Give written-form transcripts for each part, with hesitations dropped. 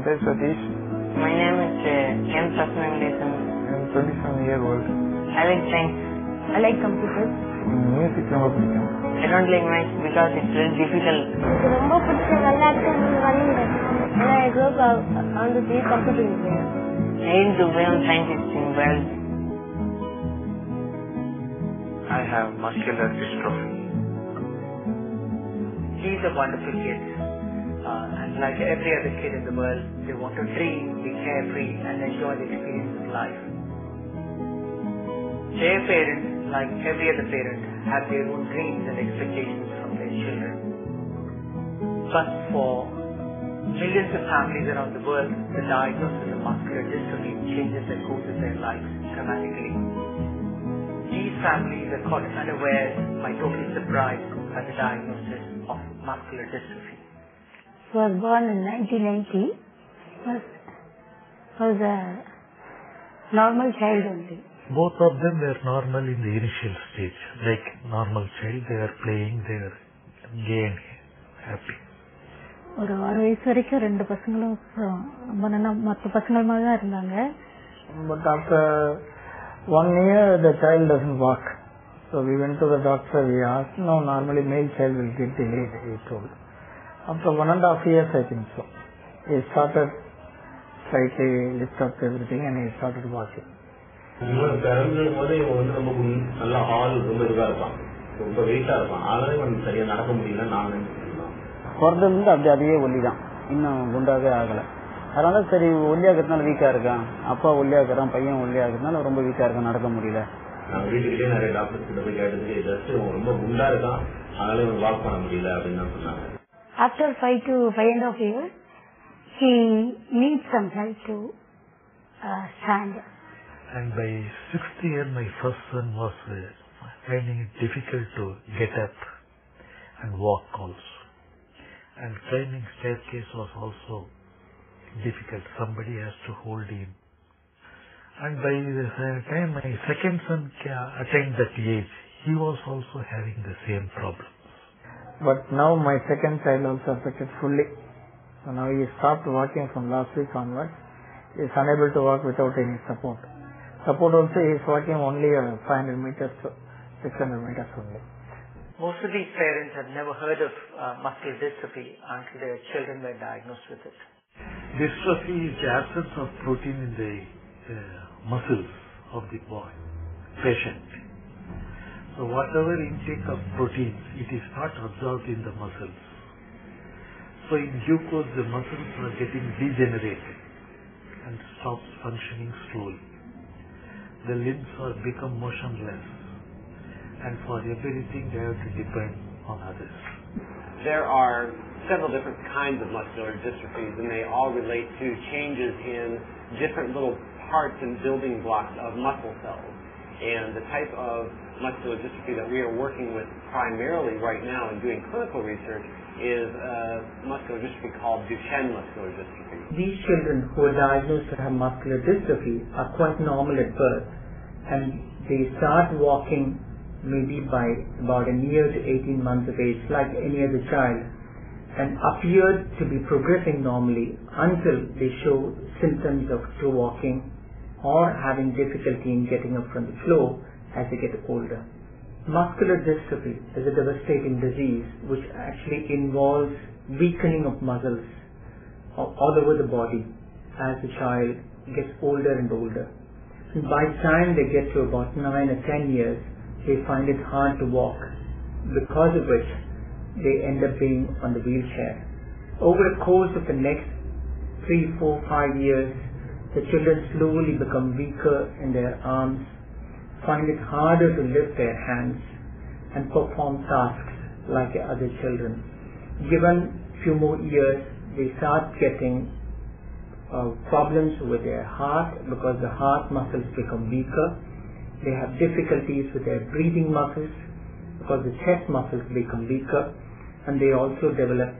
name is Satish. My name is M. Sasnangadesan. I am 27-year-old. I like science. I like computers. Music ரொம்ப பிடிக்கும். I don't like maths because it's very difficult. ரொம்ப பிடிச்ச விளையாட்டு running. And I grew up on the computer engineer. I aim to be a scientist in biology. I have muscular dystrophy. He's a wonderful kid. And like every other kid in the world, they want to dream, be carefree, and enjoy the experience of life. Their parents, like every other parent, have their own dreams and expectations from their children. But for millions of families around the world, the diagnosis of muscular dystrophy changes the course of their lives dramatically. These families are caught unaware by totally surprised by the diagnosis of muscular dystrophy. I was born in 1990. Was a normal child only. Both of them were normal in the initial stage. Like normal child, they are playing, they are gay and happy. ஒரு 6 வயசு வரைக்கும் 2 பசங்களும் மற்ற பசங்கள் மாதிரி தான் இருந்தாங்க. But after 1 year, the child doesn't walk. So we went to the doctor, we asked, no, normally male child will get delayed, he told. After 1.5 years, I think so. He started slightly lift up everything and he started walking. இவன் பிறந்ததும் போது இவன் வந்து ரொம்ப நல்லா ஆள் ரொம்ப இதுவா இருப்பான், ரொம்ப வெயிட்டா இருப்பான். அதனால இவன் சரியா நடக்க முடியல. நான் பிறந்ததுலேருந்து அப்படி அதே ஒல்லி தான், இன்னும் குண்டாவே ஆகலை. அதனால சரி ஒல்லியா இருக்கிறதுனால வீக்கா இருக்கான், அப்பா ஒல்லியா இருக்கிறான், பையன் ஒல்லியா இருக்கிறதுனால ரொம்ப வீக்கா இருக்கான், நடக்க முடியல. நான் வீட்டுக்கிட்டே நிறைய டாக்டர்ஸ் கிட்ட போய் கேட்டதுக்கு ஜஸ்ட் ரொம்ப குண்டா இருக்கான், அதனால இவன் வாக் பண்ண முடியல அப்படின்னு தான் சொன்னாங்க. After 5 to 5.5 years, he needs some help to stand. And by 6th year, my first son was finding it difficult to get up and walk also. And climbing staircase was also difficult. Somebody has to hold him. And by the time my second son attained that age, he was also having the same problems. But now my second child also affected fully. So now he stopped walking from last week onwards. He is unable to walk without any support. Support also, he is walking only 500 meters to 600 meters only. Most of these parents have never heard of muscular dystrophy until their children were diagnosed with it. Dystrophy is the absence of protein in the muscles of the boy, patient. So whatever intake of proteins, it is not absorbed in the muscles. So in due course, the muscles are getting degenerated and stops functioning slowly. The limbs are become motionless, and for everything they have to depend on others. There are several different kinds of muscular dystrophies, and they all relate to changes in different little parts and building blocks of muscle cells. And the type of muscular dystrophy that we are working with primarily right now and doing clinical research is a muscular dystrophy called Duchenne muscular dystrophy. These children who are diagnosed to have muscular dystrophy are quite normal at birth, and they start walking maybe by about a year to 18 months of age, like any other child, and appear to be progressing normally until they show symptoms of slow walking or having difficulty in getting up from the floor as they get older. Muscular dystrophy is a devastating disease which actually involves weakening of muscles all over the body as the child gets older and older. And by the time they get to about 9 or 10 years, they find it hard to walk, because of which they end up being on the wheelchair. Over the course of the next 3, 4, 5 years, the children slowly become weaker in their arms, find it harder to lift their hands and perform tasks like other children. Given few more years, they start getting problems with their heart because the heart muscles become weaker. They have difficulties with their breathing muscles because the chest muscles become weaker, and they also develop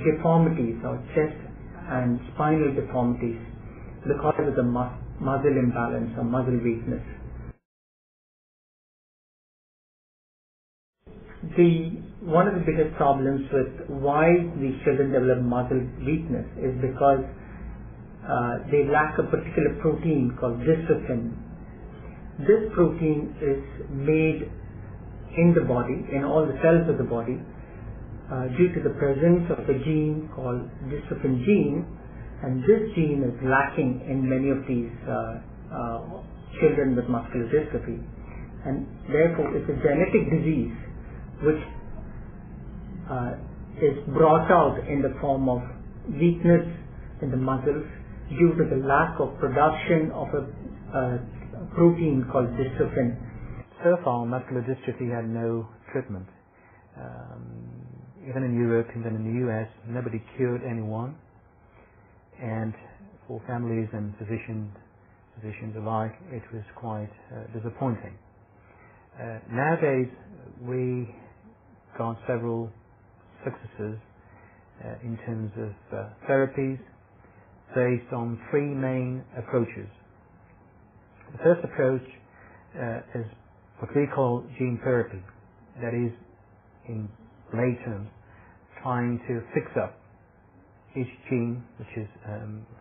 deformities or chest and spinal deformities because of the muscle imbalance or muscle weakness. The one of the biggest problems with why these children develop muscle weakness is because they lack a particular protein called dystrophin. This protein is made in the body, in all the cells of the body, due to the presence of a gene called dystrophin gene, and this gene is lacking in many of these children with muscular dystrophy, and therefore it's a genetic disease which is brought out in the form of weakness in the muscles due to the lack of production of a protein called dystrophin. So far, muscular dystrophy had no treatment. Even in Europe, even in the US, nobody cured anyone. And for families and physicians alike, it was quite disappointing. Nowadays, we got several successes in terms of therapies based on three main approaches. The first approach is what we call gene therapy. That is, in lay terms, trying to fix up each gene which is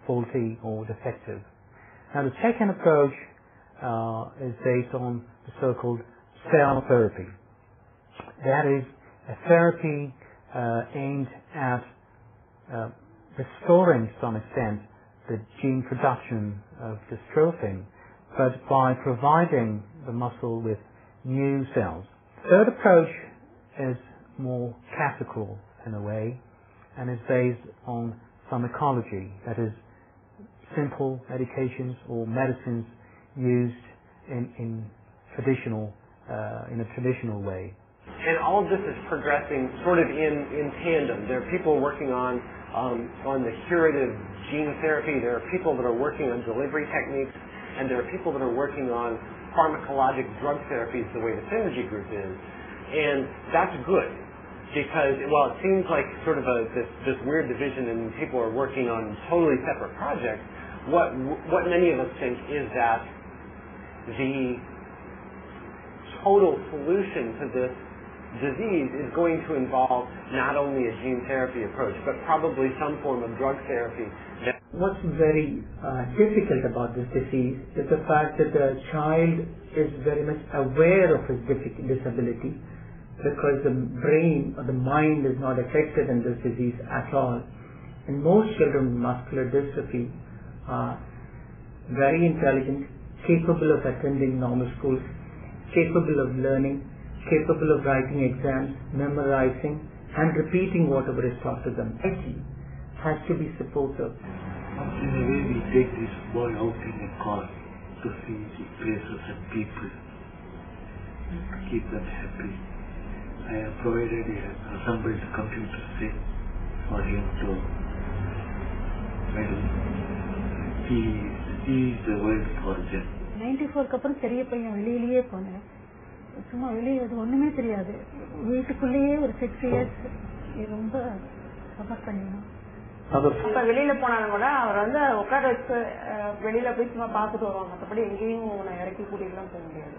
faulty or defective. Now the second approach is based on the so-called cell therapy. That is a therapy aimed at restoring to some extent the gene production of dystrophin, but by providing the muscle with new cells. The third approach is more classical in a way, and is based on pharmacology, that is, simple medications or medicines used in a traditional way. And all of this is progressing sort of in tandem. There are people working on the curative gene therapy. There are people that are working on delivery techniques, and there are people that are working on pharmacologic drug therapies the way the Synergy Group is. And that's good, because while it seems like sort of this weird division and people are working on totally separate projects, what many of us think is that the total solution to this disease is going to involve not only a gene therapy approach, but probably some form of drug therapy. What's very difficult about this disease is the fact that the child is very much aware of his disability, because the brain or the mind is not affected in this disease at all. And most children with muscular dystrophy are very intelligent, capable of attending normal schools, capable of learning, capable of writing exams, memorizing, and repeating whatever is taught to them. IT has to be supportive. In a way, we take this boy out in a car to see the places and people, to keep them happy. I have provided assembled computer set for him to, he is the world for them. 94 அப்புறம் பெரிய பையன் வெளியிலேயே போனேன். சும்மா வெளியே ஒண்ணுமே தெரியாது. வீட்டுக்குள்ளேயே ஒரு 6 years ரொம்ப சஃபர் பண்ணினோம். அப்ப வெளியில போனாலும் கூட அவர் வந்து உட்கார வச்சு வெளியில போய் சும்மா பாத்துட்டு வருவாங்க. மற்றபடி எங்கேயும் இறக்கி கூட்டிட்டு எல்லாம் போக முடியாது.